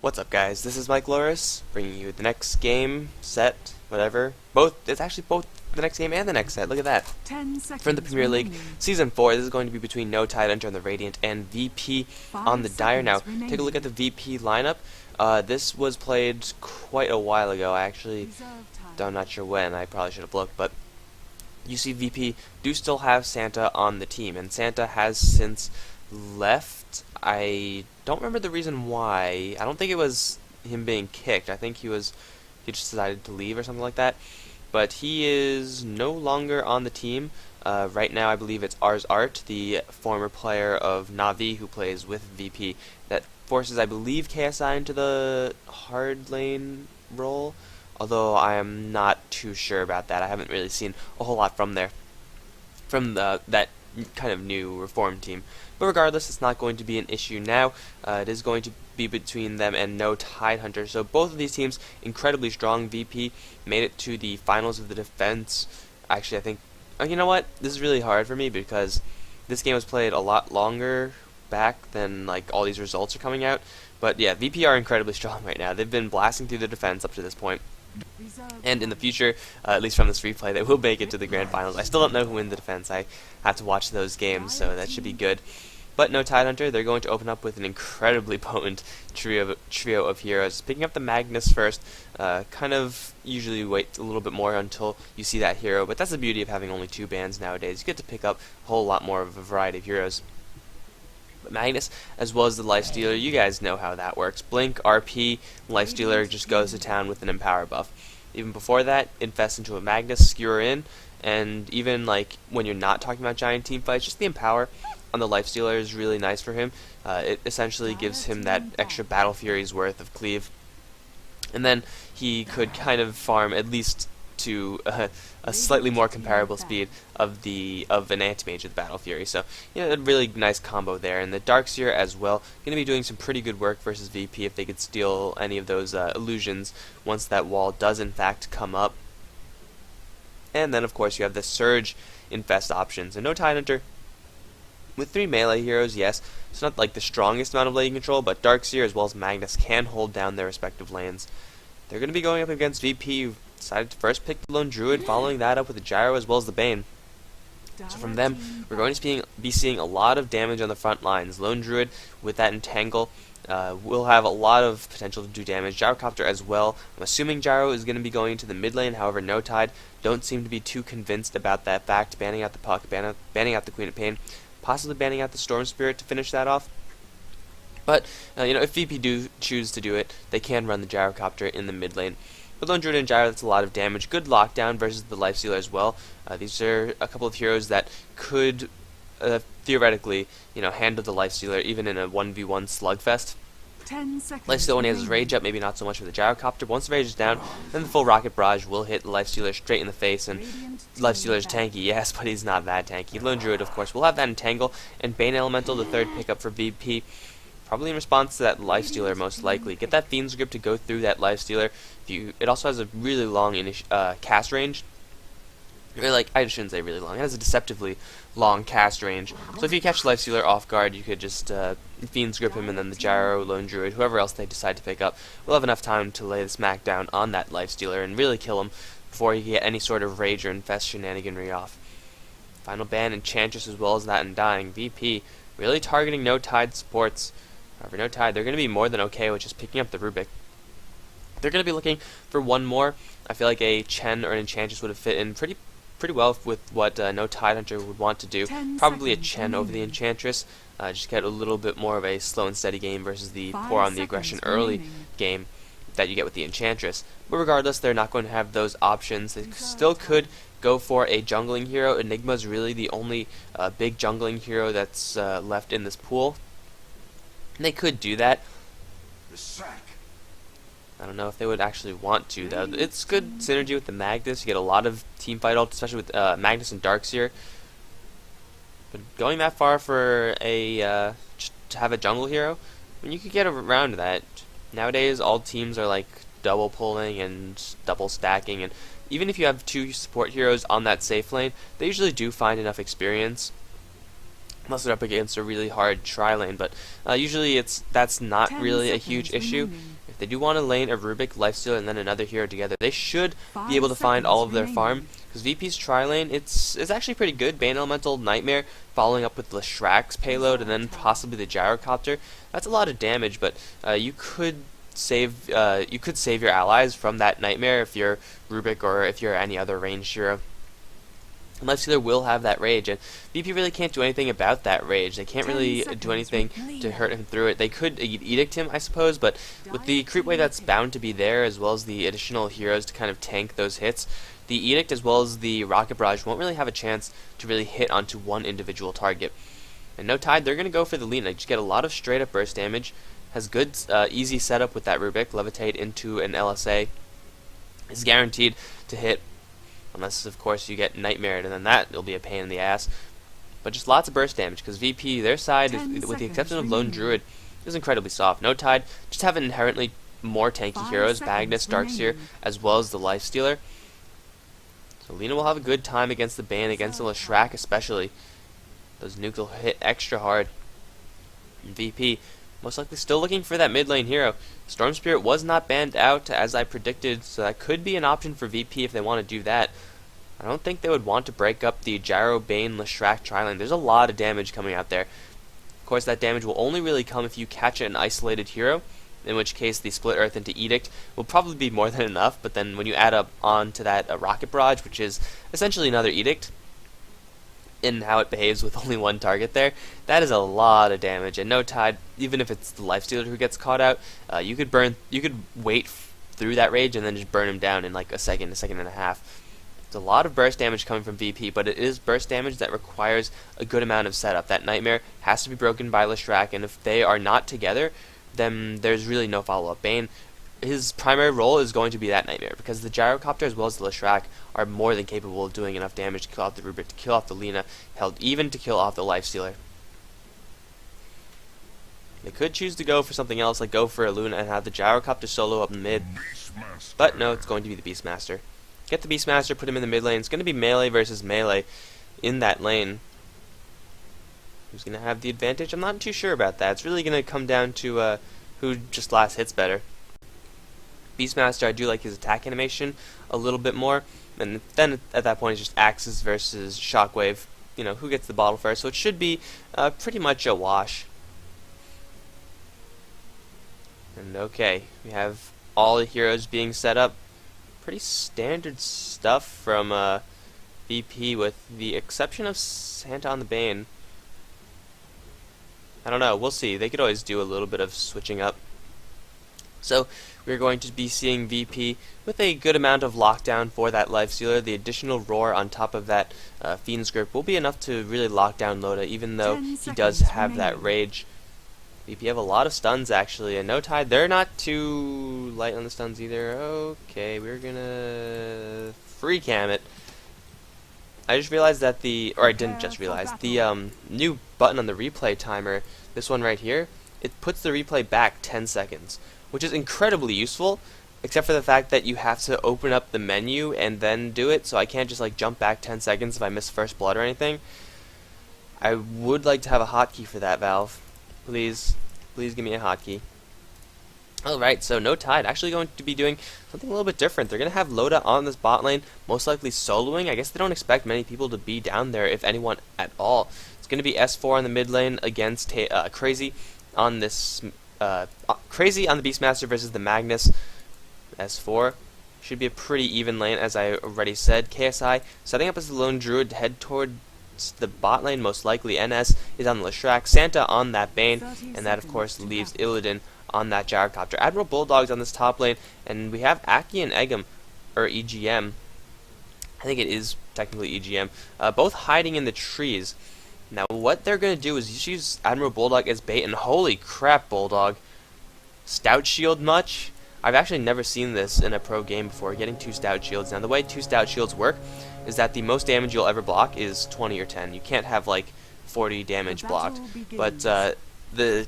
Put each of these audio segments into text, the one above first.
What's up, guys? This is Mike Loris, bringing you the next game, set, whatever. It's actually both the next game and the next set. Look at that. 10 seconds From the Premier League, remaining. Season 4, this is going to be between No Tidehunter on the Radiant and VP on the 5 Dire. Now, seconds take a look at the remaining. VP lineup. This was played quite a while ago. I actually, Reserve time. I'm not sure when. I probably should have looked, but you see VP do still have Santa on the team, and Santa has since left. I don't remember the reason why. I don't think it was him being kicked. I think he just decided to leave or something like that. But he is no longer on the team. Right now, I believe it's Ars Art, the former player of Navi who plays with VP, that forces, I believe, KSI into the hard lane role. Although I am not too sure about that. I haven't really seen a whole lot from there, from that kind of new reform team. But regardless, it's not going to be an issue now. It is going to be between them and No Tidehunter. So both of these teams incredibly strong. VP made it to the finals of the defense. Actually, I think, you know what? This is really hard for me because this game was played a lot longer back than like all these results are coming out. But yeah, VP are incredibly strong right now. They've been blasting through the defense up to this point. Reserve And in the time. future, at least from this replay, they will make it to the grand finals. I still don't know who wins the defense. I have to watch those games, so that should be good. But No Tidehunter, they're going to open up with an incredibly potent trio of heroes. Picking up the Magnus first, kind of usually wait a little bit more until you see that hero, but that's the beauty of having only 2 bans nowadays. You get to pick up a whole lot more of a variety of heroes. But Magnus, as well as the Lifestealer, you guys know how that works. Blink, RP, Lifestealer just goes to town with an Empower buff. Even before that, Infest into a Magnus, Skewer in, and even like when you're not talking about giant team fights, just the Empower on the Lifestealer is really nice for him. It essentially gives him that extra Battle Fury's worth of cleave. And then he could kind of farm at least to a slightly more comparable speed of an anti-mage of the Battle Fury. So, you know, a really nice combo there. And the Darkseer as well, going to be doing some pretty good work versus VP if they could steal any of those illusions once that wall does in fact come up. And then, of course, you have the Surge Infest options. And No Tidehunter, with 3 melee heroes, yes, it's not like the strongest amount of lane control, but Darkseer as well as Magnus can hold down their respective lanes. They're going to be going up against VP, who decided to first pick the Lone Druid, following that up with the Gyro as well as the Bane. So from them, we're going to be seeing a lot of damage on the front lines. Lone Druid with that Entangle will have a lot of potential to do damage. Gyrocopter as well. I'm assuming Gyro is going to be going into the mid lane, however No Tide don't seem to be too convinced about that fact, banning out the Puck, banning out the Queen of Pain, possibly banning out the Storm Spirit to finish that off. But, you know, if VP do choose to do it, they can run the Gyrocopter in the mid lane. With Lone Druid and Gyro, that's a lot of damage. Good lockdown versus the Lifestealer as well. These are a couple of heroes that could theoretically, you know, handle the Lifestealer even in a 1v1 slugfest. 10 seconds Lifestealer, when he has his remaining. rage up, maybe not so much with the Gyrocopter. Once the rage is down, then the full Rocket Barrage will hit the Lifestealer straight in the face, and Radiant Lifestealer's team tanky, yes, but he's not that tanky. Lone Druid, of course, will have that Entangle, and Bane Elemental, the third pickup for VP, probably in response to that Lifestealer, most likely. Get that Fiend's Grip to go through that Lifestealer. It also has a really long cast range. Or like, I shouldn't say really long. It has a deceptively long cast range. So if you catch Lifestealer off guard, you could just Fiend's Grip him, and then the Gyro, Lone Druid, whoever else they decide to pick up, will have enough time to lay the smack down on that Lifestealer and really kill him before he can get any sort of rage or infest shenaniganry off. Final ban Enchantress as well as that Undying. VP really targeting No Tide supports. However, No Tide, they're going to be more than okay with just picking up the Rubik. They're going to be looking for one more. I feel like a Chen or an Enchantress would have fit in pretty well with what No Tidehunter would want to do. 10 Probably a seconds Chen over the remaining. Enchantress. Just get a little bit more of a slow and steady game versus the 5 pour on the seconds aggression early remaining. game that you get with the Enchantress. But regardless, they're not going to have those options. They still could go for a jungling hero. Enigma is really the only big jungling hero that's left in this pool. And they could do that. I don't know if they would actually want to, though. It's good synergy with the Magnus. You get a lot of team fight ult, especially with Magnus and Darkseer. But going that far for a just to have a jungle hero, I mean, you could get around that. Nowadays, all teams are like double pulling and double stacking, and even if you have 2 support heroes on that safe lane, they usually do find enough experience unless they're up against a really hard tri-lane, but usually that's not 10 really a seconds huge issue. remaining. If they do want to lane a Rubik, Lifestealer, and then another hero together, they should 5 be able to find all of their seconds farm, remaining. because VP's tri-lane, it's actually pretty good. Bane Elemental, Nightmare, following up with Leshrax's payload, and then possibly the Gyrocopter. That's a lot of damage, but you could save your allies from that Nightmare if you're Rubik or if you're any other ranged hero. And Lifestealer will have that rage, and VP really can't do anything about that rage. They can't 10 really seconds do anything remaining. to hurt him through it. They could edict him, I suppose, but with the creep wave that's bound to be there, as well as the additional heroes to kind of tank those hits, the edict as well as the rocket barrage won't really have a chance to really hit onto one individual target. And no Tide, they're going to go for the Lina. Just get a lot of straight up burst damage. Has good, easy setup with that Rubik. Levitate into an LSA is guaranteed to hit. Unless, of course, you get Nightmared, and then that will be a pain in the ass. But just lots of burst damage, because VP, their side, 10 with the exception seconds of Lone remaining. Druid, is incredibly soft. No Tide just have inherently more tanky 5 heroes, seconds Magnus, Darkseer, remaining. as well as the Lifestealer. So Lina will have a good time against the Bane, against the Leshrac especially. Those nukes will hit extra hard. And VP, most likely still looking for that mid lane hero. Storm Spirit was not banned out, as I predicted, so that could be an option for VP if they want to do that. I don't think they would want to break up the Gyro, Bane, Leshrac tri-lane. There's a lot of damage coming out there. Of course, that damage will only really come if you catch an isolated hero, in which case the Split Earth into Edict will probably be more than enough, but then when you add up onto that a Rocket Barrage, which is essentially another Edict, in how it behaves with only one target there, that is a lot of damage. And no Tide, even if it's the Lifestealer who gets caught out, you could wait through that rage and then just burn him down in like a second and a half. It's a lot of burst damage coming from VP, but it is burst damage that requires a good amount of setup. That Nightmare has to be broken by Leshrac, and if they are not together, then there's really no follow-up. Bane, his primary role is going to be that Nightmare, because the Gyrocopter as well as the Leshrac are more than capable of doing enough damage to kill off the Rubik, to kill off the Lina, held even to kill off the Lifestealer. They could choose to go for something else, like go for a Luna and have the Gyrocopter solo up in mid, but no, it's going to be the Beastmaster. Get the Beastmaster, put him in the mid lane. It's going to be melee versus melee in that lane. Who's going to have the advantage? I'm not too sure about that. It's really going to come down to who just last hits better. Beastmaster, I do like his attack animation a little bit more. And then at that point, it's just Axes versus Shockwave. You know, who gets the bottle first. So it should be pretty much a wash. And okay, we have all the heroes being set up. Pretty standard stuff from VP, with the exception of Santa on the Bane. I don't know, we'll see. They could always do a little bit of switching up. So we're going to be seeing VP with a good amount of lockdown for that Lifestealer. The additional roar on top of that Fiend's Grip will be enough to really lock down Loda, even though 10 he does seconds have that remaining. rage. VP have a lot of stuns actually, and no Tide, they're not too light on the stuns either. Okay, we're gonna free cam it. I just realized that I didn't just realize, the new button on the replay timer, this one right here, it puts the replay back 10 seconds, which is incredibly useful, except for the fact that you have to open up the menu and then do it, so I can't just like jump back 10 seconds if I miss first blood or anything. I would like to have a hotkey for that, Valve. Please give me a hotkey. Alright, so no Tide actually going to be doing something a little bit different. They're going to have Loda on this bot lane, most likely soloing. I guess they don't expect many people to be down there, if anyone at all. It's going to be S4 on the mid lane against Crazy on this Crazy on the Beastmaster versus the Magnus. S4 should be a pretty even lane, as I already said. KSI setting up as the lone druid to head toward the bot lane, most likely. NS is on the Leshrac, Santa on that Bane, and that of course leaves Illidan on that Gyrocopter. Admiral Bulldog's on this top lane, and we have Aki and Egum, or EGM. I think it is technically EGM, both hiding in the trees. Now what they're going to do is use Admiral Bulldog as bait, and holy crap, Bulldog. Stout Shield much? I've actually never seen this in a pro game before, getting 2 Stout Shields. Now the way 2 Stout Shields work is that the most damage you'll ever block is 20 or 10. You can't have like 40 damage blocked. But the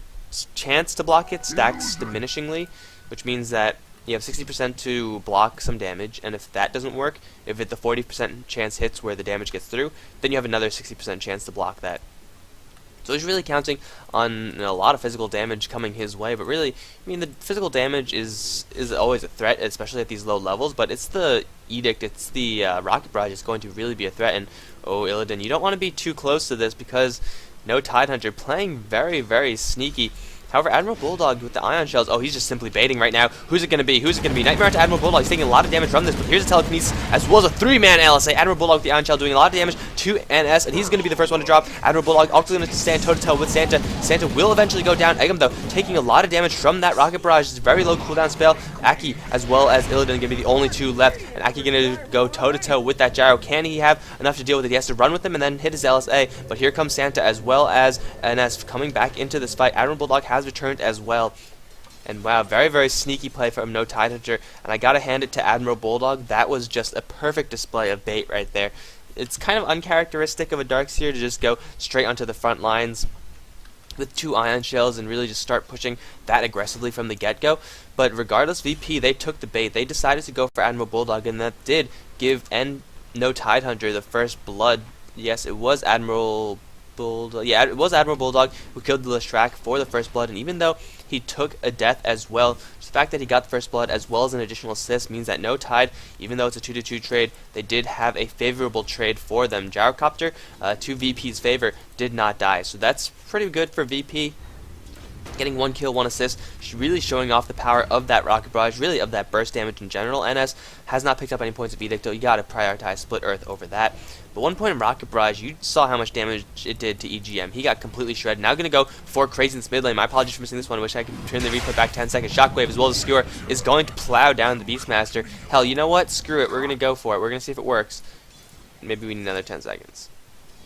chance to block it stacks diminishingly, which means that you have 60% to block some damage, and if that doesn't work, if the 40% chance hits where the damage gets through, then you have another 60% chance to block that. So he's really counting on a lot of physical damage coming his way, but really, I mean, the physical damage is always a threat, especially at these low levels, but it's the Edict, it's the Rocket Barrage is going to really be a threat, and oh, Illidan, you don't want to be too close to this because no Tidehunter playing very, very sneaky. However, Admiral Bulldog with the Ion Shells, oh, he's just simply baiting right now. Who's it going to be? Who's it going to be? Nightmare to Admiral Bulldog. He's taking a lot of damage from this, but here's a telekinesis as well as a 3-man LSA. Admiral Bulldog with the Ion Shell doing a lot of damage to NS, and he's going to be the first one to drop. Admiral Bulldog also going to stand toe-to-toe with Santa. Santa will eventually go down. Eggum, though, taking a lot of damage from that Rocket Barrage. It's a very low cooldown spell. Aki as well as Illidan going to be the only two left, and Aki going to go toe-to-toe with that Gyro. Can he have enough to deal with it? He has to run with him and then hit his LSA, but here comes Santa as well as NS coming back into this fight. Admiral Bulldog has returned as well. And wow, very, very sneaky play from no Tidehunter, and I gotta hand it to Admiral Bulldog. That was just a perfect display of bait right there. It's kind of uncharacteristic of a Darkseer to just go straight onto the front lines with 2 Ion Shells and really just start pushing that aggressively from the get-go. But regardless, VP, they took the bait. They decided to go for Admiral Bulldog, and that did give no Tidehunter the first blood. Yes, it was Admiral Bulldog. Yeah, it was Admiral Bulldog who killed the Leshrac for the first blood, and even though he took a death as well, the fact that he got the first blood as well as an additional assist means that no Tide, even though it's a 2-2 trade, they did have a favorable trade for them. Gyrocopter, to VP's favor, did not die, so that's pretty good for VP. Getting 1 kill, 1 assist, really showing off the power of that Rocket Barrage, really of that burst damage in general. NS has not picked up any points of Edict, though you gotta prioritize Split Earth over that. But 1 point in Rocket Barrage, you saw how much damage it did to EGM. He got completely shredded. Now gonna go for Crazy in this mid lane. My apologies for missing this one. I wish I could turn the replay back 10 seconds. Shockwave as well as Skewer is going to plow down the Beastmaster. Hell, you know what? Screw it. We're gonna go for it. We're gonna see if it works. Maybe we need another 10 seconds.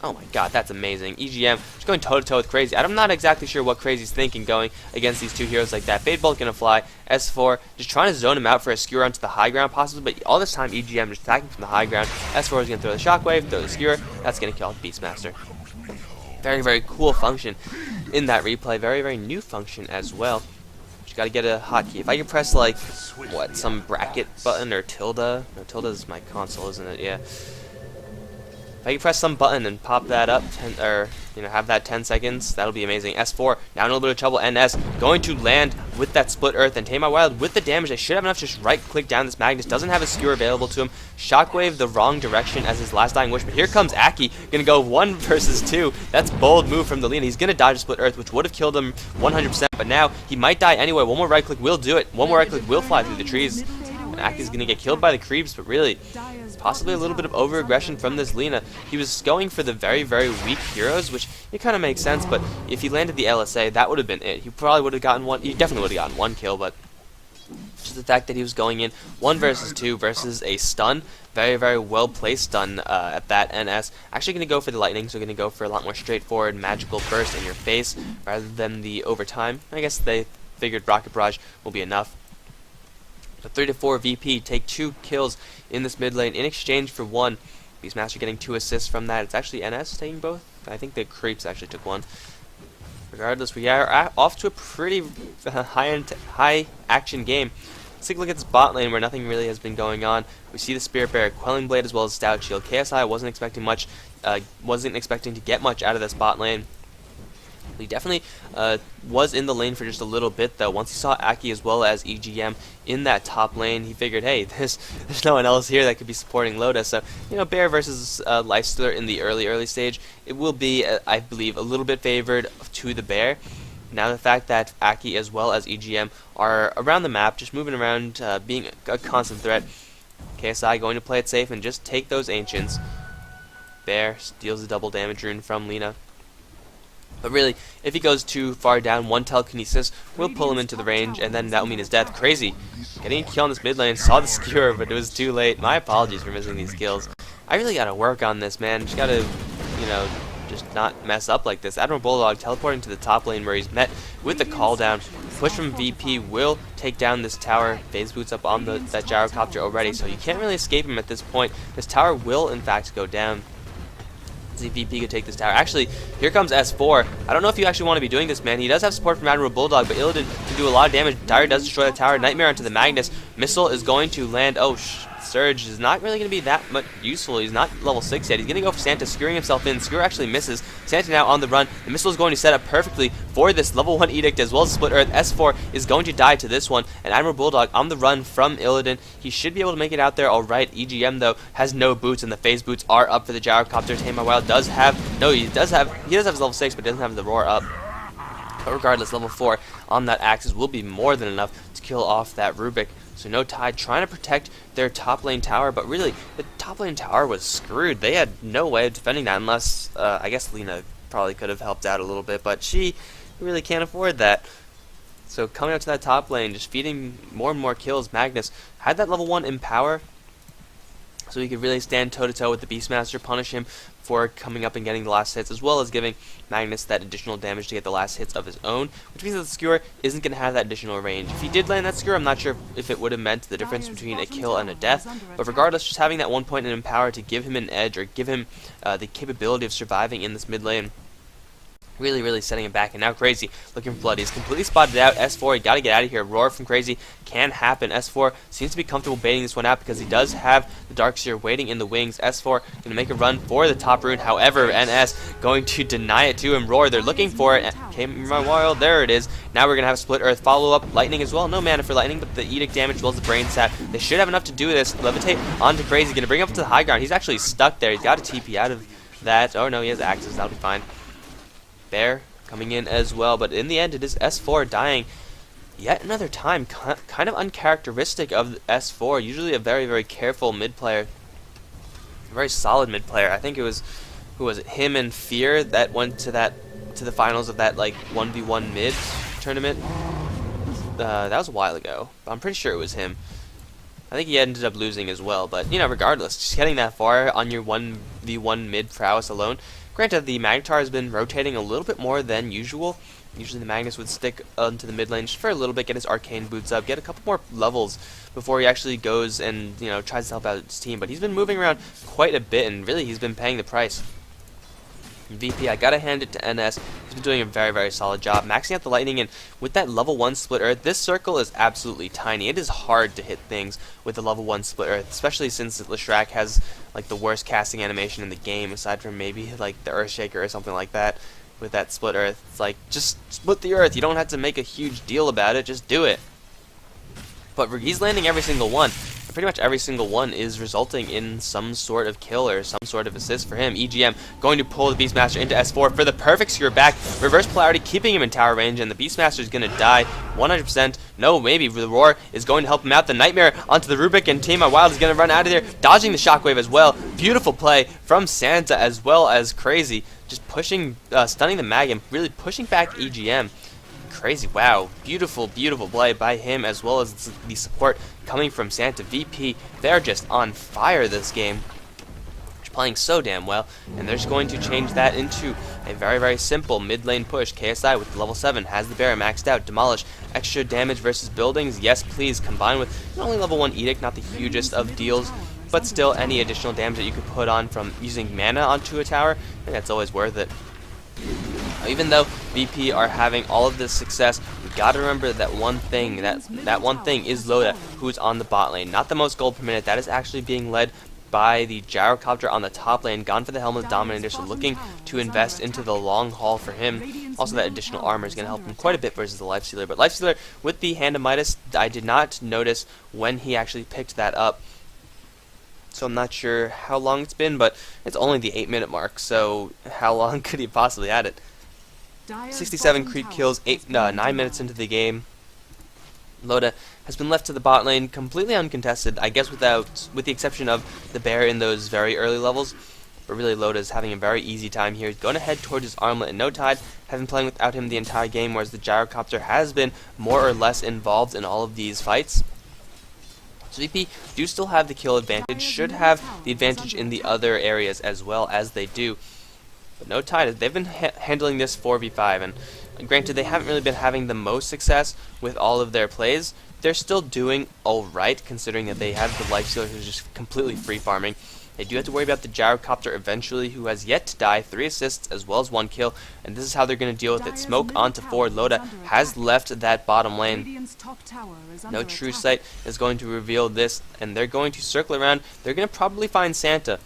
Oh my god, that's amazing. EGM just going toe-to-toe with Crazy. I'm not exactly sure what Crazy's thinking going against these 2 heroes like that. Fade Bolt gonna fly. S4 just trying to zone him out for a Skewer onto the high ground possibly, but all this time EGM just attacking from the high ground. S4 is gonna throw the Shockwave, throw the Skewer. That's gonna kill the Beastmaster. Very, very cool function in that replay. Very, very new function as well. Just gotta get a hotkey. If I can press like, what, some bracket button or tilde? No, tilde is my console, isn't it? Yeah. If I can press some button and pop that up, or have that 10 seconds, that'll be amazing. S4 now in a little bit of trouble. NS going to land with that Split Earth and Tame My Wild with the damage. They should have enough to just right-click down this Magnus. Doesn't have a Skewer available to him. Shockwave the wrong direction as his last dying wish. But here comes Aki, gonna go 1 versus 2. That's bold move from the Lina. He's gonna dodge a Split Earth, which would have killed him 100%. But now he might die anyway. 1 more right-click will do it. 1 more right-click will fly through the trees. And Aki's gonna get killed by the creeps, but really, possibly a little bit of over-aggression from this Lina. He was going for the very, very weak heroes, which it kind of makes sense, but if he landed the LSA, that would have been it. He probably would have gotten one, he definitely would have gotten 1 kill, but just the fact that he was going in 1 versus 2 versus a stun, very, very well-placed stun at that. NS actually going to go for the lightning, so going to go for a lot more straightforward magical burst in your face rather than the overtime. I guess they figured Rocket Barrage will be enough. The 3-4 VP take 2 kills in this mid lane in exchange for 1. Beastmaster getting 2 assists from that. It's actually NS taking both. I think the creeps actually took 1. Regardless, we are off to a pretty high action game. Let's take a look at this bot lane where nothing really has been going on. We see the Spirit Bearer, Quelling Blade, as well as Stout Shield. KSI wasn't expecting much, wasn't expecting to get much out of this bot lane. He definitely was in the lane for just a little bit, though. Once he saw Aki as well as EGM in that top lane, he figured, hey, there's no one else here that could be supporting Loda. So, Bear versus Lifestealer in the early stage, it will be, I believe, a little bit favored to the Bear. Now the fact that Aki as well as EGM are around the map, just moving around, being a constant threat, KSI going to play it safe and just take those Ancients. Bear steals the double damage rune from Lina. But really, if he goes too far down, 1 telekinesis will pull him into the range, and then that will mean his death. Crazy. Getting a kill on this mid lane, saw the Skewer, but it was too late. My apologies for missing these kills. I really gotta work on this, man. Just gotta, just not mess up like this. Admiral Bulldog teleporting to the top lane where he's met with the call down. Push from VP will take down this tower. Phase boots up on that Gyrocopter already, so you can't really escape him at this point. This tower will, in fact, go down. See if VP could take this tower. Actually, here comes S4. I don't know if you actually want to be doing this, man. He does have support from Admiral Bulldog, but Illidan can do a lot of damage. Dire does destroy the tower. Nightmare onto the Magnus. Missile is going to land. Oh, Surge is not really going to be that much useful. He's not level 6 yet. He's going to go for Santa, skewering himself in. Skewer actually misses. Santa now on the run. The missile is going to set up perfectly for this level 1 Edict as well as Split Earth. S4 is going to die to this one. And Admiral Bulldog on the run from Illidan. He should be able to make it out there alright. EGM, though, has no boots, and the phase boots are up for the Gyrocopter. Tame My Wild does have... No, he does have his level 6, but doesn't have the roar up. But regardless, level 4 on that Axis will be more than enough to kill off that Rubik. So no Tide trying to protect their top lane tower, but really, the top lane tower was screwed. They had no way of defending that unless, I guess Lina probably could have helped out a little bit, but she really can't afford that. So coming up to that top lane, just feeding more and more kills. Magnus had that level 1 Empower, so he could really stand toe-to-toe with the Beastmaster, punish him for coming up and getting the last hits, as well as giving Magnus that additional damage to get the last hits of his own, which means that the Skewer isn't going to have that additional range. If he did land that Skewer, I'm not sure if it would have meant the difference between a kill and a death, but regardless, just having that 1 point in Empower to give him an edge, or give him the capability of surviving in this mid lane, really setting him back. And now Crazy looking for blood. He's completely spotted out. S4, you gotta get out of here. Roar from Crazy can happen. S4 seems to be comfortable baiting this one out because he does have the Darkseer waiting in the wings. S4 gonna make a run for the top rune. However, NS going to deny it to him. Roar, they're looking for it. Came my wild. There it is. Now we're gonna have Split Earth follow up. Lightning as well. No mana for Lightning, but the Edict damage as well as the Brain Sap. They should have enough to do this. Levitate onto Crazy. Gonna bring him up to the high ground. He's actually stuck there. He's got a TP out of that. Oh no, he has Axes. That'll be fine. Bear coming in as well, but in the end it is S4 dying yet another time. Kind of uncharacteristic of S4. Usually a very careful mid player, a very solid mid player. I think it was, who was it, him and Fear that went to the finals of that like 1v1 mid tournament. That was a while ago, but I'm pretty sure it was him. I think he ended up losing as well, but you know, regardless, just getting that far on your 1v1 mid prowess alone. Granted, the Magnetar has been rotating a little bit more than usual. Usually the Magnus would stick into the mid lane just for a little bit, get his arcane boots up, get a couple more levels before he actually goes and, you know, tries to help out his team. But he's been moving around quite a bit, and really he's been paying the price. VP, I gotta hand it to NS. He's been doing a very solid job maxing out the lightning, and with that level 1 Split Earth, this circle is absolutely tiny. It is hard to hit things with the level 1 Split Earth, especially since Leshrac has like the worst casting animation in the game, aside from maybe like the Earthshaker or something like that. With that Split Earth, it's like, just split the Earth. You don't have to make a huge deal about it, just do it. But he's landing every single one. Pretty much every single one is resulting in some sort of kill or some sort of assist for him. EGM going to pull the Beastmaster into S4 for the perfect skewer back. Reverse polarity keeping him in tower range, and the Beastmaster is going to die 100%. No, maybe the Roar is going to help him out. The Nightmare onto the Rubik, and Tame My Wild is going to run out of there, dodging the shockwave as well. Beautiful play from Santa as well as Crazy, just pushing, stunning the Mag and really pushing back EGM. Crazy, wow, beautiful play by him, as well as the support coming from Santa. VP, they're just on fire this game. They're playing so damn well, and they're just going to change that into a very simple mid lane push. KSI with level 7 has the Bear maxed out. Demolish, extra damage versus buildings, yes please, combined with not only level 1 Edict, not the hugest of deals, but still any additional damage that you could put on from using mana onto a tower, I think that's always worth it. Even though VP are having all of this success, we gotta remember that one thing. That one thing is Loda, who's on the bot lane. Not the most gold per minute. That is actually being led by the Gyrocopter on the top lane. Gone for the Helm of Dominator, so looking to invest into the long haul for him. Also, that additional armor is going to help him quite a bit versus the Lifestealer. But Lifestealer with the Hand of Midas, I did not notice when he actually picked that up. So I'm not sure how long it's been, but it's only the 8-minute mark, so how long could he possibly add it? 67 creep kills, 9 minutes into the game. Loda has been left to the bot lane completely uncontested, I guess with the exception of the Bear in those very early levels. But really Loda is having a very easy time here. He's going to head towards his armlet in no Tide, has been playing without him the entire game, whereas the Gyrocopter has been more or less involved in all of these fights. So VP do still have the kill advantage, should have the advantage in the other areas as well as they do. But no Tide, they've been handling this 4v5, and granted they haven't really been having the most success with all of their plays. They're still doing alright considering that they have the Lifestealer who's just completely free farming. They do have to worry about the Gyrocopter eventually, who has yet to die, 3 assists as well as 1 kill, and this is how they're going to deal with it. Smoke onto 4. Loda has left that bottom lane. Radiant's top tower is No under true attack. sight is going to reveal this, and they're going to circle around. They're going to probably find Santa.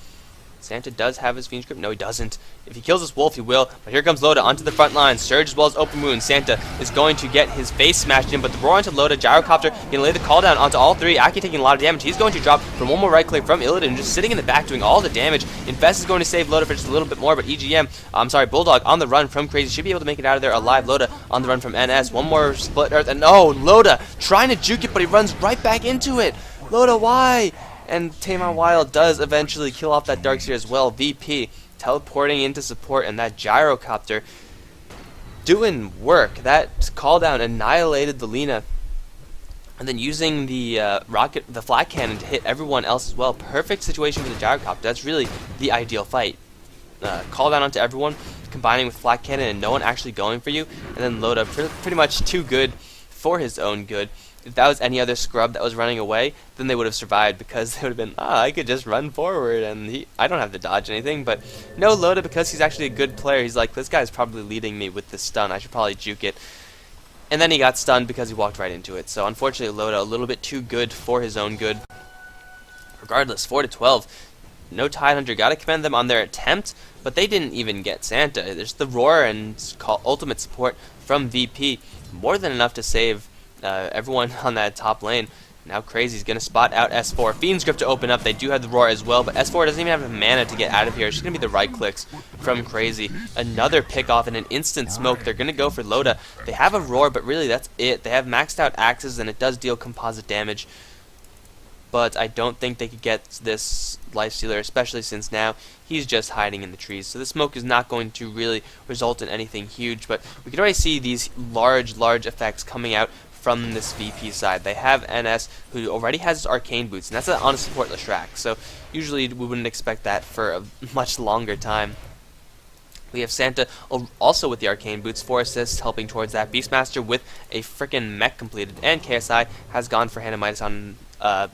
Santa does have his Fiend's Grip. No, he doesn't. If he kills this wolf, he will. But here comes Loda onto the front line. Surge as well as Open Wound. Santa is going to get his face smashed in, but the roar onto Loda. Gyrocopter going to lay the call down onto all 3. Aki taking a lot of damage. He's going to drop from one more right click from Illidan, just sitting in the back doing all the damage. Infest is going to save Loda for just a little bit more, but Bulldog on the run from Crazy should be able to make it out of there alive. Loda on the run from NS. One more split earth, and oh, Loda trying to juke it, but he runs right back into it. Loda, why? And Tamar Wild does eventually kill off that Darkseer as well. VP teleporting into support, and that Gyrocopter doing work. That call down annihilated the Lina, and then using the the flat cannon to hit everyone else as well. Perfect situation for the Gyrocopter. That's really the ideal fight. Call down onto everyone, combining with flat cannon and no one actually going for you, and then Loda pretty much too good for his own good. If that was any other scrub that was running away, then they would have survived, because they would have been, I could just run forward and I don't have to dodge anything. But no, Loda, because he's actually a good player, he's like, this guy's probably leading me with this stun, I should probably juke it. And then he got stunned because he walked right into it. So unfortunately, Loda a little bit too good for his own good. Regardless, 4-12. No Tidehunter, gotta commend them on their attempt, but they didn't even get Santa. There's the roar and ultimate support from VP. More than enough to save everyone on that top lane. Now Crazy's going to spot out S4. Fiend's Grip to open up. They do have the roar as well, but S4 doesn't even have the mana to get out of here. It's just going to be the right clicks from Crazy. Another pick off and an instant smoke. They're going to go for Loda. They have a roar, but really that's it. They have maxed out axes, and it does deal composite damage. But I don't think they could get this Lifestealer, especially since now he's just hiding in the trees. So the smoke is not going to really result in anything huge, but we can already see these large effects coming out from this VP side. They have NS, who already has his arcane boots, and that's on a support Leshrac, so usually we wouldn't expect that for a much longer time. We have Santa also with the arcane boots, 4 assists, helping towards that. Beastmaster with a frickin' mech completed, and KSI has gone for Hanamitis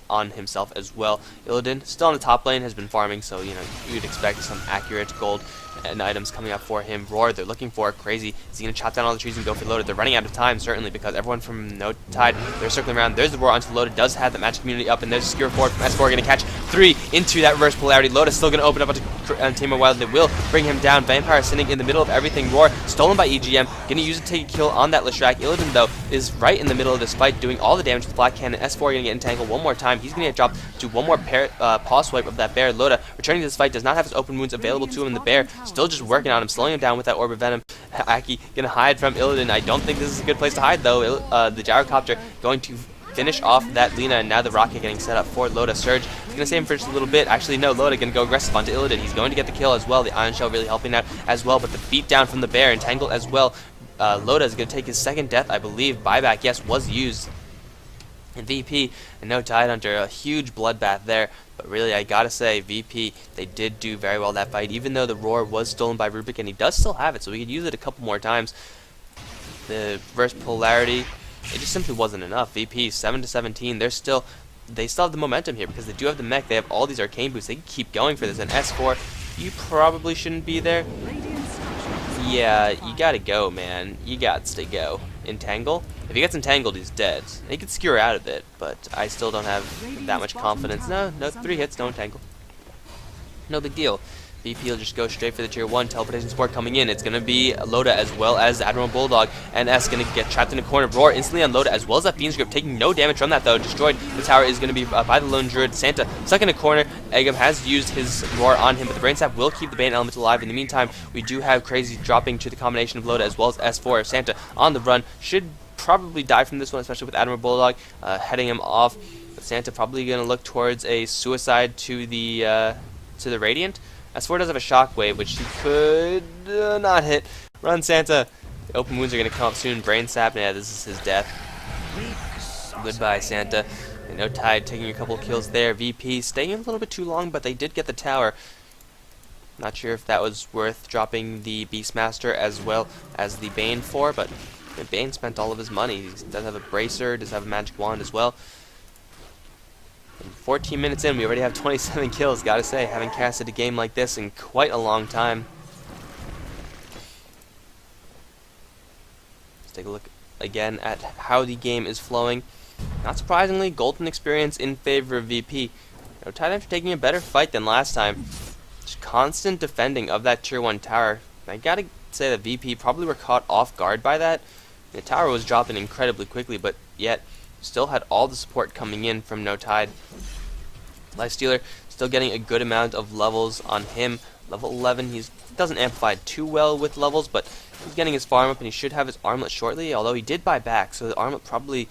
on himself as well. Illidan still on the top lane, has been farming, so you know you'd expect some accurate gold and items coming up for him. Roar, they're looking for Crazy. Is he going to chop down all the trees and go for Loda? They're running out of time, certainly, because everyone from No Tide, they're circling around. There's the Roar onto Loda, does have the magic community up, and there's a Skewer forward from S4, going to catch 3 into that reverse polarity. Loda's still going to open up onto Tamar Wild. They will bring him down. Vampire sitting in the middle of everything. Roar, stolen by EGM, going to use it to take a kill on that Leshrac. Illidan, though, is right in the middle of this fight, doing all the damage with the Black Cannon. S4 going to get entangled one more time. He's going to get dropped to one more paw swipe of that bear. Loda, returning to this fight, does not have his open wounds available to him, and the bear still just working on him, slowing him down with that Orb of Venom. Aki gonna hide from Illidan. I don't think this is a good place to hide, though. The Gyrocopter going to finish off that Lina, and now the rocket getting set up for Loda. Surge is gonna save him for just a little bit. Actually, no, Loda gonna go aggressive onto Illidan. He's going to get the kill as well. The Ion Shell really helping out as well, but the beat down from the bear, entangled as well. Loda is gonna take his second death, I believe. Buyback, yes, was used. And VP and no Tidehunter, a huge bloodbath there. But really, I gotta say, VP, they did do very well that fight, even though the roar was stolen by Rubik, and he does still have it, so we could use it a couple more times. The reverse polarity, it just simply wasn't enough. VP, 7-17, they still have the momentum here, because they do have the mech, they have all these arcane boots, they can keep going for this. And S4, you probably shouldn't be there. Yeah, you gotta go, man. You gots to go. Entangle? If he gets entangled, he's dead. He could skewer out of it, but I still don't have that much confidence. No, 3 hits, no entangle. No big deal. VP will just go straight for the tier 1 teleportation support coming in. It's going to be Loda as well as Admiral Bulldog, and S going to get trapped in a corner. Roar instantly on Loda as well as that Fiend's Grip, taking no damage from that though. Destroyed. The tower is going to be by the lone druid. Santa stuck in a corner. Egum has used his Roar on him, but the Brain Sap will keep the Bane element alive. In the meantime, we do have Crazy dropping to the combination of Loda as well as S4. Santa on the run, should probably die from this one, especially with Admiral Bulldog heading him off. But Santa probably going to look towards a suicide to the Radiant. S4 does have a shockwave, which he could not hit. Run, Santa. The open wounds are going to come up soon. Brain Sap, yeah, this is his death. Goodbye, Santa. And no Tide taking a couple kills there. VP staying a little bit too long, but they did get the tower. Not sure if that was worth dropping the Beastmaster as well as the Bane for, but Bane spent all of his money. He does have a Bracer, does have a Magic Wand as well. 14 minutes in, we already have 27 kills. Gotta say, haven't casted a game like this in quite a long time. Let's take a look again at how the game is flowing. Not surprisingly, golden experience in favor of VP. Tidehunter taking a better fight than last time. Just constant defending of that tier 1 tower. I gotta say that VP probably were caught off guard by that. The tower was dropping incredibly quickly, but yet still had all the support coming in from No Tide. Lifestealer still getting a good amount of levels on him. Level 11, he doesn't amplify too well with levels, but he's getting his farm up, and he should have his armlet shortly, although he did buy back, so the armlet probably,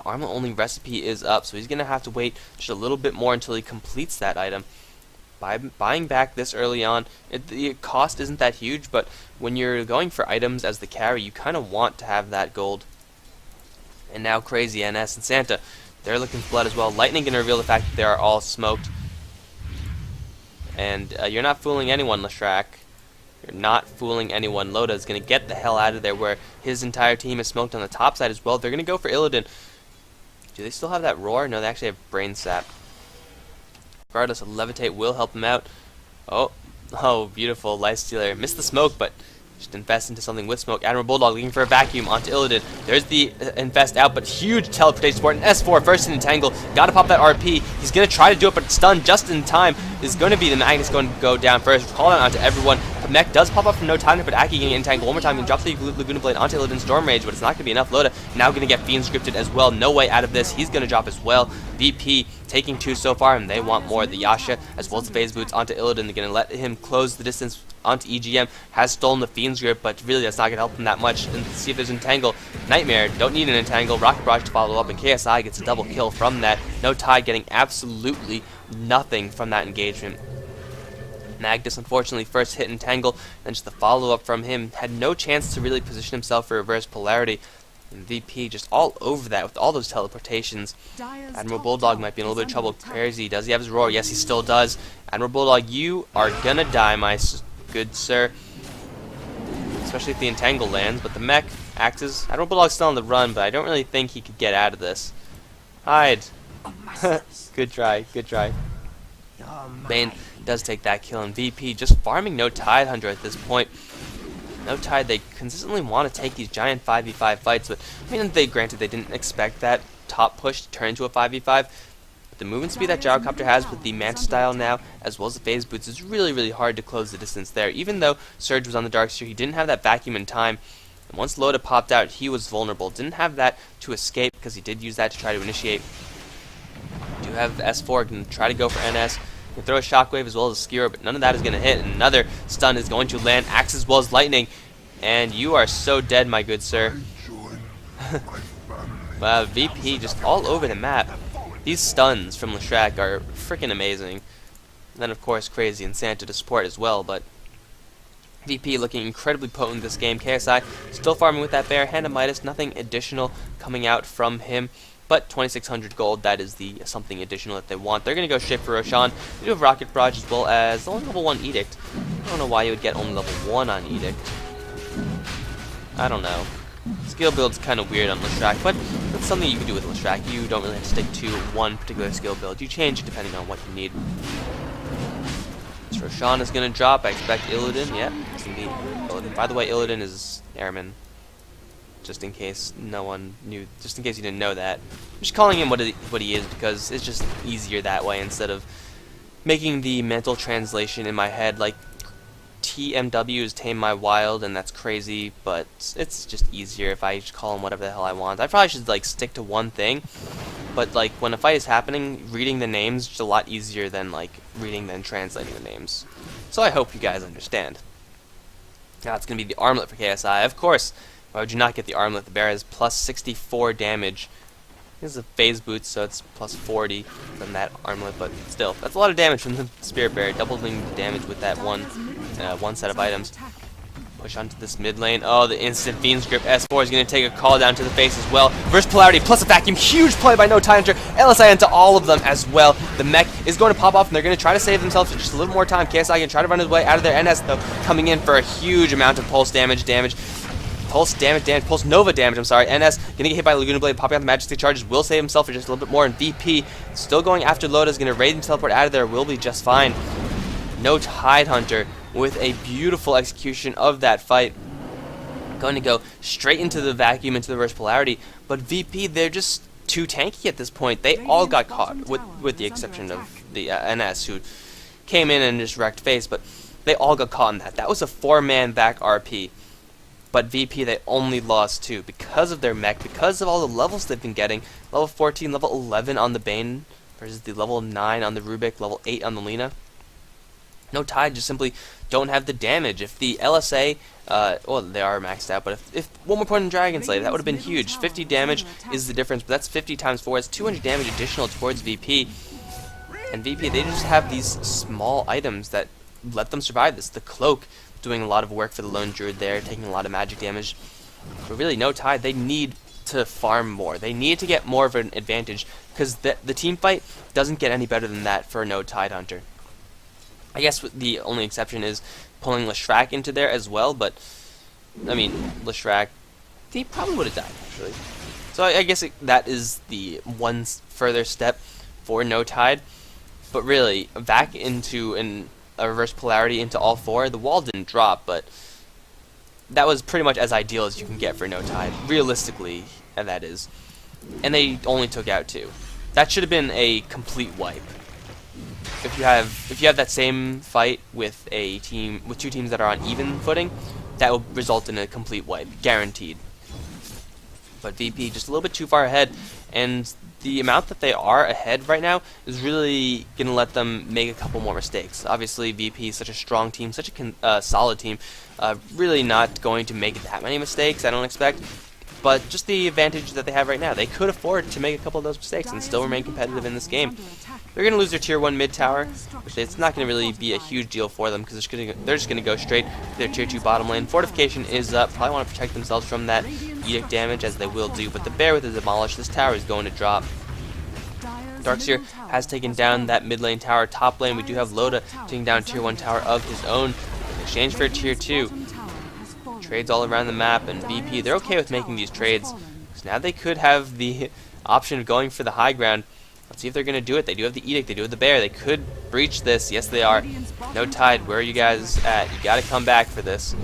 armlet only recipe is up, so he's going to have to wait just a little bit more until he completes that item. By buying back this early on, the cost isn't that huge, but when you're going for items as the carry, you kind of want to have that gold. And now Crazy, NS, and Santa, they're looking for blood as well. Lightning going to reveal the fact that they are all smoked. And you're not fooling anyone, Leshrac. You're not fooling anyone. Loda is going to get the hell out of there, where his entire team is smoked on the top side as well. They're going to go for Illidan. Do they still have that roar? No, they actually have Brain Sap. Regardless, a Levitate will help them out. Oh, beautiful. Lifestealer. Missed the smoke, but just invest into something with smoke. Admiral Bulldog looking for a vacuum onto Illidan. There's the invest out, but huge teleportation support. And S4 first in Entangle. Gotta pop that RP. He's gonna try to do it, but stunned just in time. Is going to be the Magnus going to go down first. Call out onto everyone. The mech does pop up from No Time, but Aki getting entangled one more time. He drops the Laguna Blade onto Illidan's Storm Rage, but it's not going to be enough. Loda now going to get Fiend scripted as well. No way out of this. He's going to drop as well. VP taking 2 so far, and they want more. The Yasha as well as the Phase Boots onto Illidan. They're going to let him close the distance onto EGM. Has stolen the Fiend's grip, but really that's not going to help him that much. And see if there's Entangle. Nightmare, don't need an Entangle. Rocket Barrage to follow up, and KSI gets a double kill from that. No Tide getting absolutely nothing from that engagement. Magnus unfortunately first hit Entangle, then just the follow-up from him. Had no chance to really position himself for reverse polarity. And VP just all over that with all those teleportations. Admiral Bulldog might be in a little bit of trouble. Crazy, does he have his roar? Yes, he still does. Admiral Bulldog, you are gonna die, my good sir. Especially if the Entangle lands, but the mech, Axes. Admiral Bulldog's still on the run, but I don't really think he could get out of this. Hide. Good try, good try. Bane does take that kill, and VP just farming No Tidehunter at this point. No Tide, they consistently want to take these giant 5v5 fights, but I mean, granted they didn't expect that top push to turn into a 5v5. But the movement speed that Gyrocopter has with the Manta style now, as well as the Phase Boots, is really hard to close the distance there. Even though Surge was on the Darkseer, he didn't have that vacuum in time. And once Loda popped out, he was vulnerable. Didn't have that to escape, because he did use that to try to initiate. Do have S4, can try to go for NS. Can throw a Shockwave as well as a Skewer, but none of that is going to hit. And another stun is going to land, Axe as well as Lightning. And you are so dead, my good sir. Wow, VP just all over the map. These stuns from Leshrac are freaking amazing. And then, of course, Crazy and Santa to support as well, but VP looking incredibly potent this game. KSI still farming with that Bear. Hand of Midas, nothing additional coming out from him. But 2,600 gold, that is the something additional that they want. They're going to go straight for Roshan. They do have Rocket Barrage as well as only level 1 Edict. I don't know why you would get only level 1 on Edict. I don't know. Skill build's kind of weird on Leshrac, but that's something you can do with Leshrac. You don't really have to stick to one particular skill build. You change it depending on what you need. So Roshan is going to drop. I expect Illidan. Yeah, it's going to be Illidan. By the way, Illidan is Airman. Just in case no one knew, just in case you didn't know that. I'm just calling him what he is because it's just easier that way instead of making the mental translation in my head. Like, TMW is Tame My Wild, and that's crazy, but it's just easier if I just call him whatever the hell I want. I probably should like stick to one thing, but like when a fight is happening, reading the names is just a lot easier than like reading then translating the names. So I hope you guys understand. Now it's gonna be the armlet for KSI, of course. Why would you not get the armlet? The bear has plus 64 damage. This is a Phase Boots, so it's plus 40 from that armlet, but still, that's a lot of damage from the Spirit Bear, doubling the damage with that one set of items. Push onto this mid lane. Oh, the instant Fiend's Grip. S4 is going to take a call down to the face as well. Reverse Polarity plus a vacuum. Huge play by No Tidehunter. LSI into all of them as well. The mech is going to pop off, and they're going to try to save themselves for just a little more time. KSI can try to run his way out of their NS, though, coming in for a huge amount of pulse damage. Pulse damage, Pulse Nova damage, I'm sorry. NS gonna get hit by Laguna Blade, popping out the Majestic Charges, will save himself for just a little bit more, and VP still going after Loda's gonna raid and teleport out of there, will be just fine. No Tidehunter with a beautiful execution of that fight. Going to go straight into the vacuum, into the reverse polarity, but VP, they're just too tanky at this point. They all got caught, with the exception of the NS, who came in and just wrecked face, but they all got caught in that. That was a 4-man back RP. But VP, they only lost 2 because of their mech, because of all the levels they've been getting. Level 14, level 11 on the Bane, versus the level 9 on the Rubik, level 8 on the Lina. No Tide just simply don't have the damage. If the LSA, well, they are maxed out, but if one more point in Dragon Slave, that would have been huge. 50 damage is the difference, but that's 50 times 4. It's 200 damage additional towards VP. And VP, they just have these small items that let them survive this. The Cloak doing a lot of work for the Lone Druid there, taking a lot of magic damage. But really, no Tide, they need to farm more. They need to get more of an advantage, because the team fight doesn't get any better than that for a no Tidehunter. I guess the only exception is pulling Leshrac into there as well, but, I mean, Leshrac, he probably would have died, actually. So I guess that is the one further step for no Tide. But really, back into a reverse polarity into all 4, the wall didn't drop, but that was pretty much as ideal as you can get for no Tide, realistically, and that is. And they only took out 2. That should have been a complete wipe. If you have that same fight with a team with 2 teams that are on even footing, that will result in a complete wipe, guaranteed. But VP just a little bit too far ahead, and the amount that they are ahead right now is really going to let them make a couple more mistakes. Obviously, VP is such a strong team, such a solid team, really not going to make that many mistakes, I don't expect. But just the advantage that they have right now, they could afford to make a couple of those mistakes and still remain competitive in this game. They're going to lose their tier 1 mid tower, which it's not going to really be a huge deal for them because they're just going to go straight to their tier 2 bottom lane. Fortification is up, probably want to protect themselves from that edict damage, as they will do, but the bear with the demolish, this tower is going to drop. Darkseer has taken down that mid lane tower. Top lane, we do have Loda taking down tier 1 tower of his own in exchange for tier 2. Trades all around the map, and VP, they're okay with making these trades. So now they could have the option of going for the high ground. Let's see if they're going to do it. They do have the edict, they do have the bear. They could breach this. Yes, they are. No Tide, where are you guys at? You got to come back for this.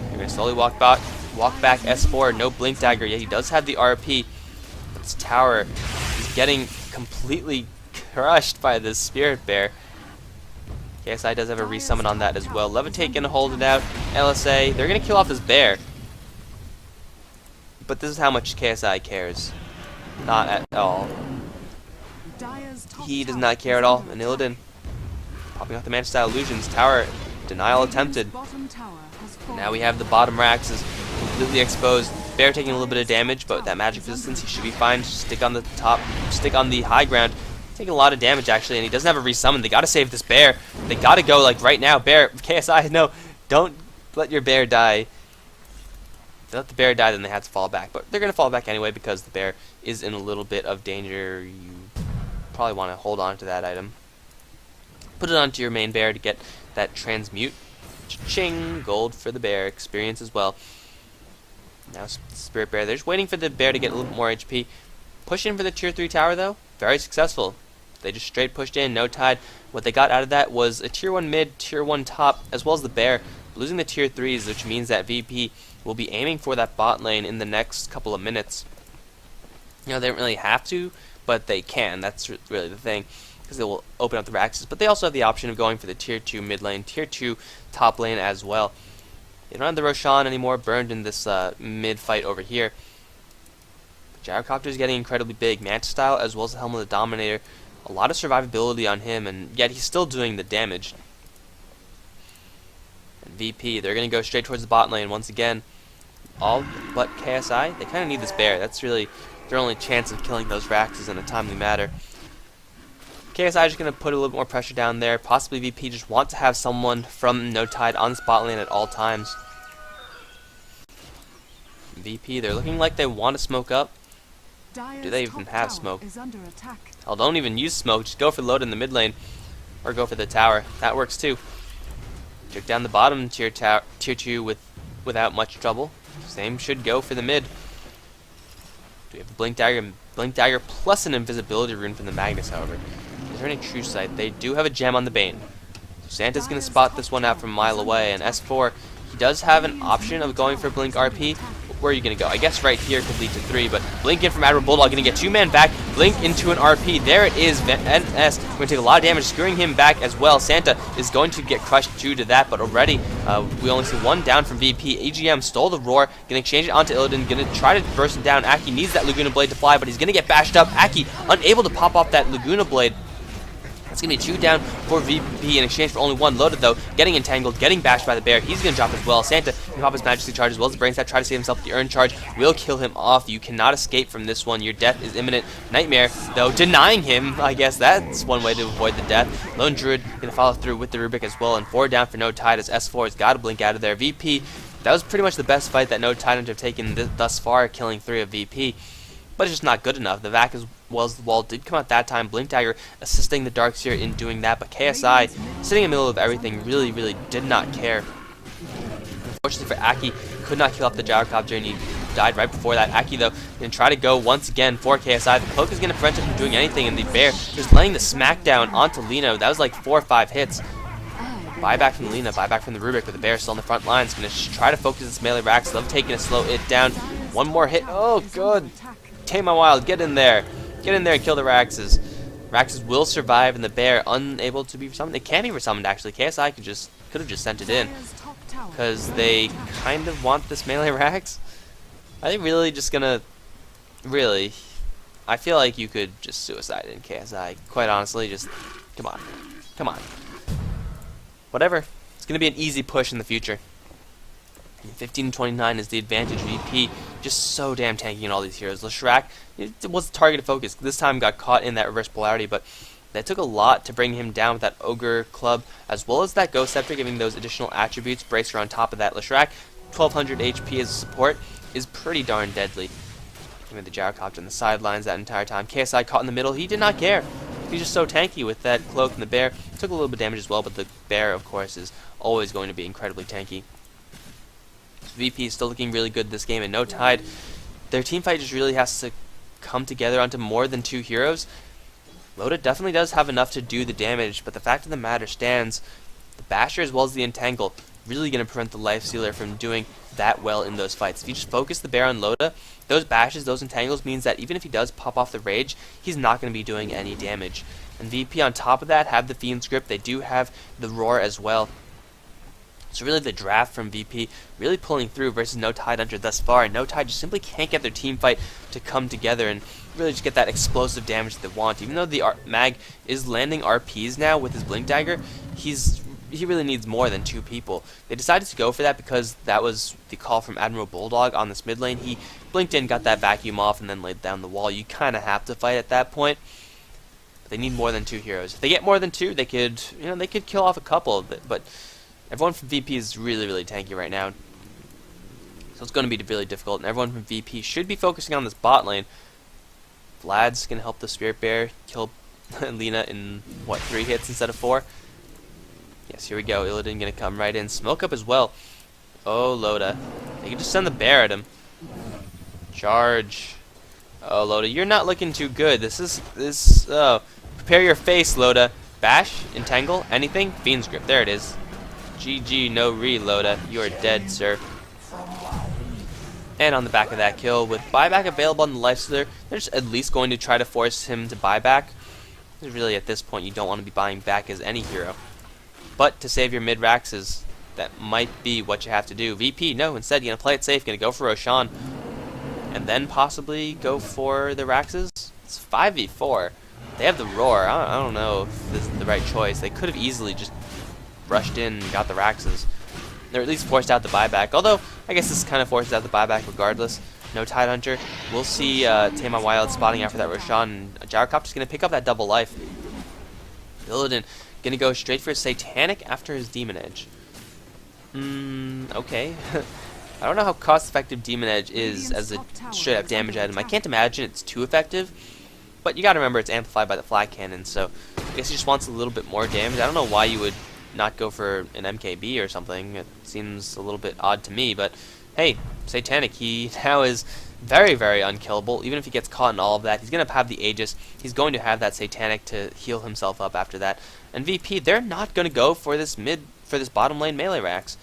You're going to slowly walk back S4. No blink dagger. Yeah, he does have the RP. But this tower is getting completely crushed by this spirit bear. KSI does have a resummon on that as well. Levitate gonna hold it out. LSA, they're gonna kill off this bear. But this is how much KSI cares. Not at all. He does not care at all. And Illidan popping off the man style illusions. Tower denial attempted. Now we have the bottom racks is completely exposed. Bear taking a little bit of damage, but with that magic resistance, he should be fine. Stick on the top, stick on the high ground. Taking a lot of damage actually, and he doesn't have a resummon. They gotta save this bear. They gotta go like right now. Bear, KSI, no, don't let your bear die. If they let the bear die, then they have to fall back. But they're gonna fall back anyway because the bear is in a little bit of danger. You probably want to hold on to that item. Put it onto your main bear to get that transmute. Cha-ching! Gold for the bear. Experience as well. Now Spirit Bear, they're just waiting for the bear to get a little bit more HP. Push in for the tier 3 tower though. Very successful. They just straight pushed in, no Tide. What they got out of that was a tier 1 mid, tier 1 top, as well as the bear. Losing the tier 3s, which means that VP will be aiming for that bot lane in the next couple of minutes. You know, they don't really have to, but they can. That's really the thing, because they will open up the racks. But they also have the option of going for the tier 2 mid lane, tier 2 top lane as well. They don't have the Roshan anymore, burned in this mid fight over here. Gyrocopter is getting incredibly big. Manta style as well as the Helm of the Dominator. A lot of survivability on him, and yet he's still doing the damage. And VP, they're going to go straight towards the bot lane once again. All but KSI, they kind of need this bear. That's really their only chance of killing those racks in a timely manner. KSI is just going to put a little bit more pressure down there. Possibly VP just want to have someone from No Tide on the spot lane at all times. VP, they're looking like they want to smoke up. Do they even have smoke? Hell, don't even use smoke. Just go for load in the mid lane. Or go for the tower. That works too. Took down the bottom tier 2 without much trouble. Same should go for the mid. Do we have a Blink Dagger? Blink Dagger plus an invisibility rune from the Magnus, however. Is there any true sight? They do have a gem on the Bane. So Santa's going to spot this one out from a mile away, and S4, he does have an option of going for Blink RP. Where are you going to go? I guess right here could lead to 3, but Blink in from Admiral Bulldog, going to get 2-man back. Blink into an RP. There it is. NS going to take a lot of damage, skewering him back as well. Santa is going to get crushed due to that, but already we only see 1 down from VP. AGM stole the roar, going to exchange it onto Illidan, going to try to burst him down. Aki needs that Laguna Blade to fly, but he's going to get bashed up. Aki unable to pop off that Laguna Blade. It's going to be 2 down for VP in exchange for only 1. Loaded, though, getting entangled, getting bashed by the bear. He's going to drop as well. Santa can pop his Majesty charge as well as the Brain Stat. Try to save himself. The Urn charge will kill him off. You cannot escape from this one. Your death is imminent. Nightmare, though, denying him. I guess that's one way to avoid the death. Lone Druid going to follow through with the Rubik as well. And 4 down for No Tide as S4 has got to blink out of there. VP, that was pretty much the best fight that No Tidehunter have taken thus far, killing 3 of VP. But it's just not good enough. The Vac as well as the wall did come out that time. Blink Dagger assisting the Darkseer in doing that, but KSI, sitting in the middle of everything, really did not care. Unfortunately for Aki, could not kill off the Gyrocopter, and he died right before that. Aki, though, going to try to go once again for KSI. The Cloak is going to prevent him from doing anything, and the Bear just laying the smackdown onto Lina. That was like 4 or 5 hits. Buyback from Lina, buyback from the Rubik, with the Bear still on the front lines. Going to try to focus its melee racks. Love taking a slow it down. One more hit. Oh, good. Tame my Wild, get in there. Get in there and kill the Raxes. Raxes will survive, and the Bear unable to be summoned. It can be resummoned, actually. KSI could have just sent it in, because they kind of want this melee Rax. Are they really just gonna... Really? I feel like you could just suicide in KSI. Quite honestly, just... Come on. Come on. Whatever. It's gonna be an easy push in the future. 15-29 is the advantage. VP just so damn tanky in all these heroes. Leshrac, it was targeted focus. This time got caught in that reverse polarity, but that took a lot to bring him down with that Ogre Club, as well as that Ghost Scepter, giving those additional attributes. Bracer on top of that. Leshrac, 1200 HP as a support, is pretty darn deadly. Giving the Gyrocopter on the sidelines that entire time. KSI caught in the middle. He did not care. He's just so tanky with that Cloak, and the Bear took a little bit of damage as well, but the Bear, of course, is always going to be incredibly tanky. VP is still looking really good this game, and No Tide, their team fight just really has to come together onto more than 2 heroes. Loda definitely does have enough to do the damage, but the fact of the matter stands, the Basher as well as the Entangle really going to prevent the Life Stealer from doing that well in those fights. If you just focus the Bear on Loda, those Bashes, those Entangles means that even if he does pop off the Rage, he's not going to be doing any damage. And VP on top of that have the Fiend's Grip. They do have the Roar as well. So really the draft from VP really pulling through versus No Tidehunter thus far. And No Tide just simply can't get their team fight to come together and really just get that explosive damage that they want. Even though the Mag is landing RPs now with his Blink Dagger, he really needs more than 2 people. They decided to go for that because that was the call from Admiral Bulldog on this mid lane. He blinked in, got that vacuum off, and then laid down the wall. You kind of have to fight at that point. But they need more than 2 heroes. If they get more than 2, they could kill off a couple, but everyone from VP is really tanky right now. So it's going to be really difficult, and everyone from VP should be focusing on this bot lane. Vlad's going to help the Spirit Bear kill Lina in, what, 3 hits instead of 4? Yes, here we go. Illidan going to come right in. Smoke up as well. Oh, Loda. They can just send the Bear at him. Charge. Oh, Loda, you're not looking too good. Prepare your face, Loda. Bash, Entangle, anything? Fiend's Grip. There it is. GG, no reloada. You are dead, sir. And on the back of that kill, with buyback available on the Life Stealer, they're just at least going to try to force him to buy back. Really, at this point, you don't want to be buying back as any hero. But to save your mid-Raxes, that might be what you have to do. VP, no, instead, you're going to play it safe, going to go for Roshan, and then possibly go for the Raxes. It's 5v4. They have the Roar. I don't know if this is the right choice. They could have easily just rushed in and got the Raxes. They're at least forced out the buyback, although I guess this kind of forces out the buyback regardless. No Tidehunter. We'll see Tame My Wild spotting after that Roshan, and Gyrocopter's going to pick up that double life. Illidan going to go straight for Satanic after his Demon Edge. Okay. I don't know how cost-effective Demon Edge is as a straight-up damage item. I can't imagine it's too effective, but you got to remember it's amplified by the Flag Cannon, so I guess he just wants a little bit more damage. I don't know why you would not go for an MKB or something. It seems a little bit odd to me, but hey, Satanic, he now is very, very unkillable. Even if he gets caught in all of that, he's going to have the Aegis. He's going to have that Satanic to heal himself up after that. And VP, they're not going to go for this bottom lane melee racks.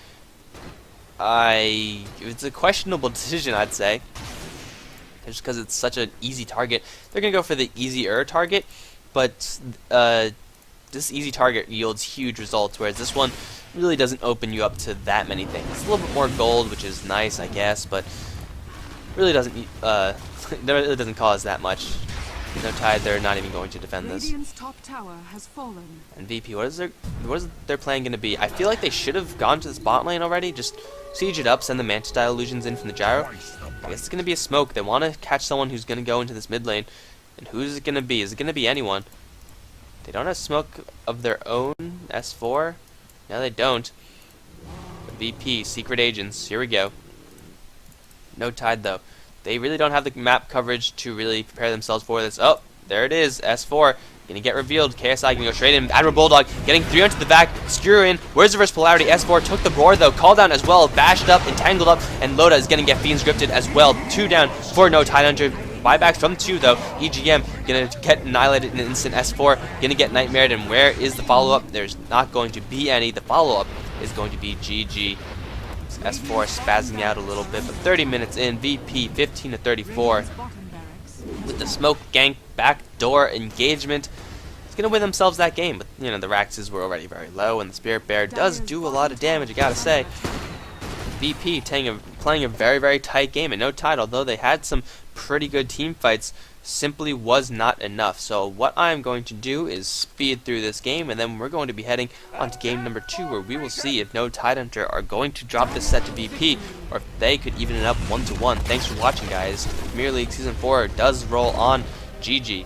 It's a questionable decision, I'd say. Just because it's such an easy target. They're going to go for the easier target, but this easy target yields huge results, whereas this one really doesn't open you up to that many things. It's a little bit more gold, which is nice, I guess, but really doesn't it really doesn't cause that much. No Tide, they're not even going to defend this. Radiant's top tower has fallen. And VP, what is their plan going to be? I feel like they should have gone to this bot lane already. Just siege it up, send the Manta style illusions in from the gyro. I guess it's going to be a smoke. They want to catch someone who's going to go into this mid lane. And who's it going to be? Is it going to be anyone? They don't have smoke of their own. S4? No, they don't. But VP, secret agents. Here we go. No Tide, though. They really don't have the map coverage to really prepare themselves for this. Oh, there it is. S4 gonna get revealed. KSI gonna go straight in. Admiral Bulldog getting 3 onto the back. Screw in. Where's the reverse polarity? S4 took the roar though. Call down as well. Bashed up, entangled up, and Loda is gonna get Fiends Grifted as well. 2 down for no Tidehunter. Buybacks from 2 though. EGM gonna get annihilated in an instant. S4 gonna get nightmared. And where is the follow-up? There's not going to be any. The follow-up is going to be GG. S4 spazzing out a little bit, but 30 minutes in, VP 15 to 34 Radiant's bottom barracks. with the smoke gank backdoor engagement. It's gonna win themselves that game, but you know the Raxes were already very low, and the Spirit Bear does do a lot of damage. I gotta say, VP playing a very, very tight game, and no Tide, although they had some pretty good team fights, simply was not enough. So what I'm going to do is speed through this game, and then we're going to be heading on to game number 2, where we will see if no Tidehunter are going to drop this set to VP, or if they could even it up 1-1. Thanks for watching, guys. Premier League Season 4 does roll on. GG.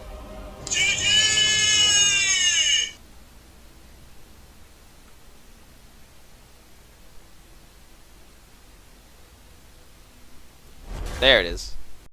There it is.